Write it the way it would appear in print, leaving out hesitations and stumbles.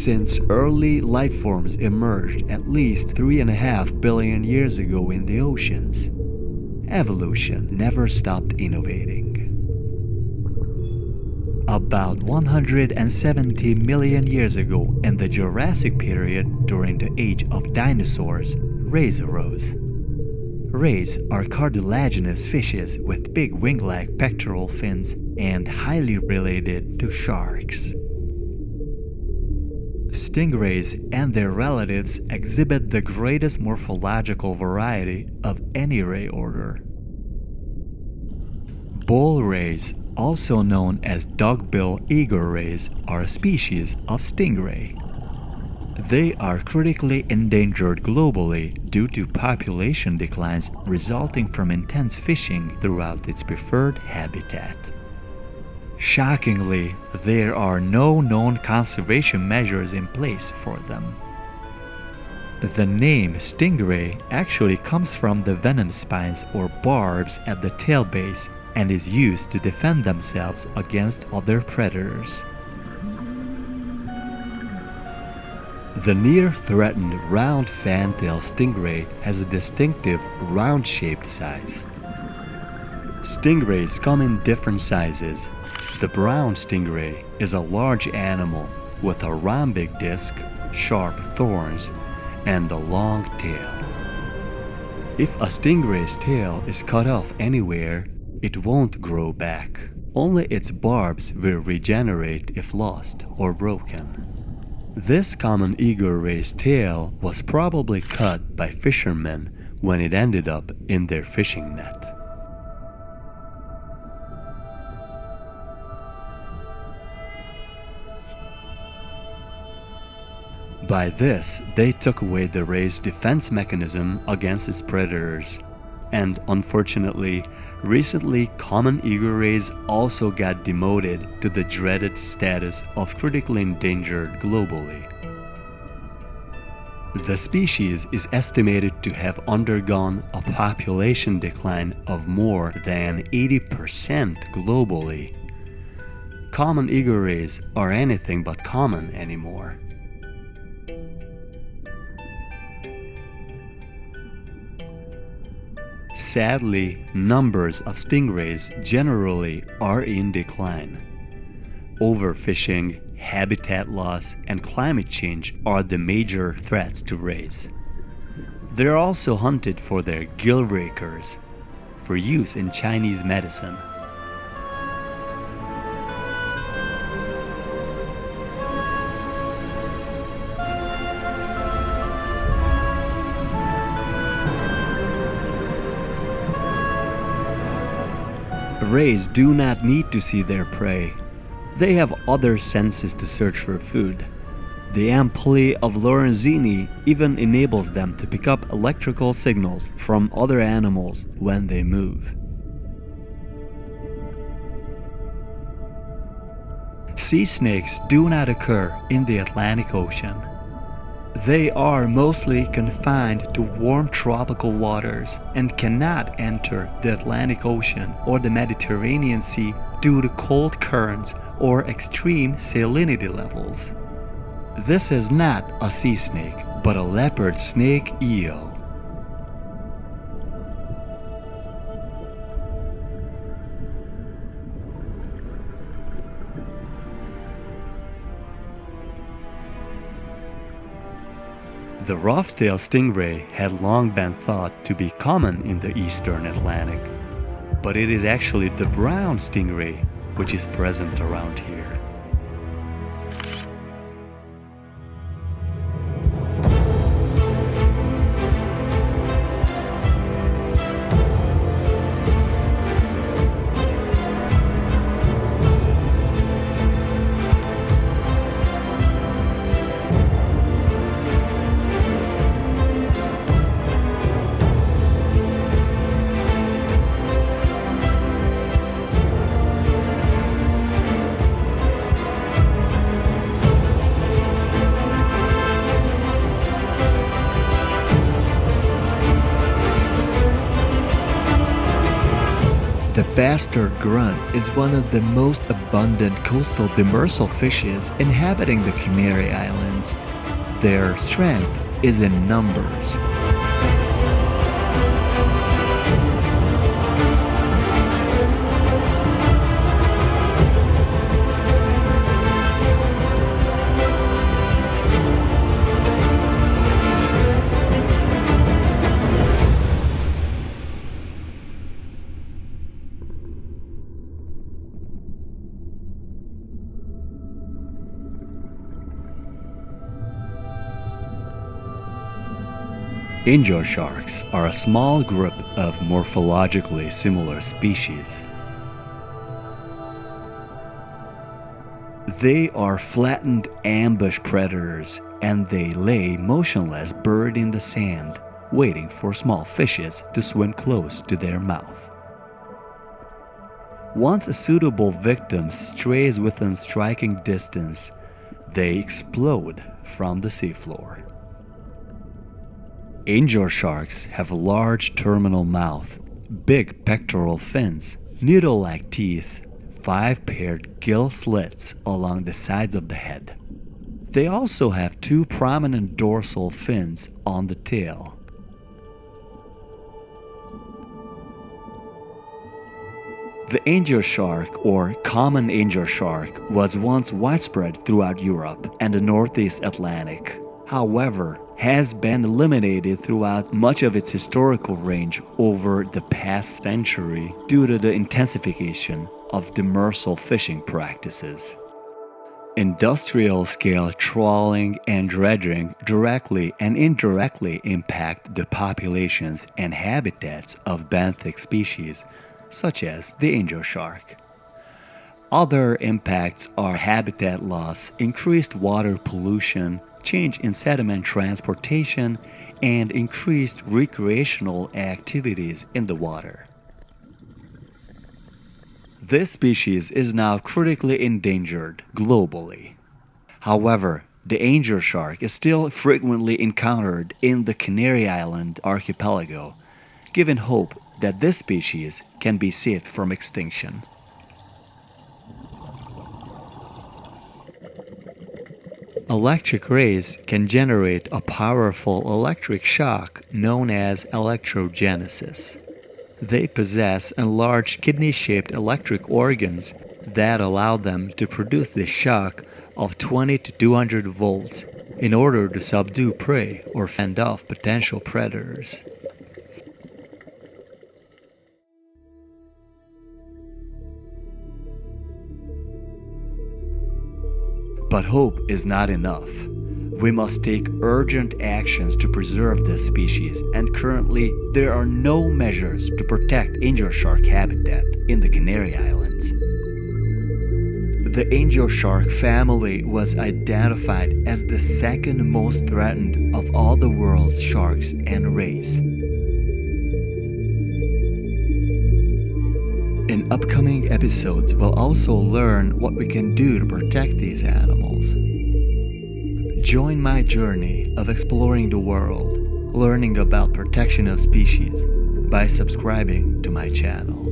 since early life forms emerged at least 3.5 billion years ago in the oceans. Evolution never stopped innovating. About 170 million years ago in the Jurassic period during the age of dinosaurs, rays arose. Rays are cartilaginous fishes with big wing-like pectoral fins and highly related to sharks. Stingrays and their relatives exhibit the greatest morphological variety of any ray order. Bull rays, also known as dogbill eager rays, are a species of stingray. They are critically endangered globally due to population declines resulting from intense fishing throughout its preferred habitat. Shockingly, there are no known conservation measures in place for them. The name stingray actually comes from the venom spines or barbs at the tail base and is used to defend themselves against other predators. The near-threatened round fantail stingray has a distinctive round-shaped size. Stingrays come in different sizes. The brown stingray is a large animal with a rhombic disc, sharp thorns, and a long tail. If a stingray's tail is cut off anywhere, it won't grow back. Only its barbs will regenerate if lost or broken. This common eager ray's tail was probably cut by fishermen when it ended up in their fishing net. By this, they took away the ray's defense mechanism against its predators. And unfortunately, recently common eager rays also got demoted to the dreaded status of critically endangered globally. The species is estimated to have undergone a population decline of more than 80% globally. Common eager rays are anything but common anymore. Sadly, numbers of stingrays generally are in decline. Overfishing, habitat loss, and climate change are the major threats to rays. They're also hunted for their gill rakers, for use in Chinese medicine. Rays do not need to see their prey. They have other senses to search for food. The ampli of Lorenzini even enables them to pick up electrical signals from other animals when they move. Sea snakes do not occur in the Atlantic Ocean. They are mostly confined to warm tropical waters and cannot enter the Atlantic Ocean or the Mediterranean Sea due to cold currents or extreme salinity levels. This is not a sea snake, but a leopard snake eel. The rough-tailed stingray had long been thought to be common in the eastern Atlantic, but it is actually the brown stingray which is present around here. The bastard grunt is one of the most abundant coastal demersal fishes inhabiting the Canary Islands. Their strength is in numbers. Angel sharks are a small group of morphologically similar species. They are flattened ambush predators, and they lay motionless buried in the sand, waiting for small fishes to swim close to their mouth. Once a suitable victim strays within striking distance, they explode from the seafloor. Angel sharks have a large terminal mouth, big pectoral fins, needle-like teeth, 5 paired gill slits along the sides of the head. They also have 2 prominent dorsal fins on the tail. The angel shark, or common angel shark, was once widespread throughout Europe and the Northeast Atlantic. However, has been eliminated throughout much of its historical range over the past century due to the intensification of demersal fishing practices. Industrial-scale trawling and dredging directly and indirectly impact the populations and habitats of benthic species, such as the angel shark. Other impacts are habitat loss, increased water pollution, change in sediment transportation, and increased recreational activities in the water. This species is now critically endangered globally. However, the angel shark is still frequently encountered in the Canary Island archipelago, giving hope that this species can be saved from extinction. Electric rays can generate a powerful electric shock known as electrogenesis. They possess enlarged kidney-shaped electric organs that allow them to produce the shock of 20 to 200 volts in order to subdue prey or fend off potential predators. But hope is not enough. We must take urgent actions to preserve this species, and currently there are no measures to protect angel shark habitat in the Canary Islands. The angel shark family was identified as the second most threatened of all the world's sharks and rays. In upcoming episodes, we'll also learn what we can do to protect these animals. Join my journey of exploring the world, learning about protection of species by subscribing to my channel.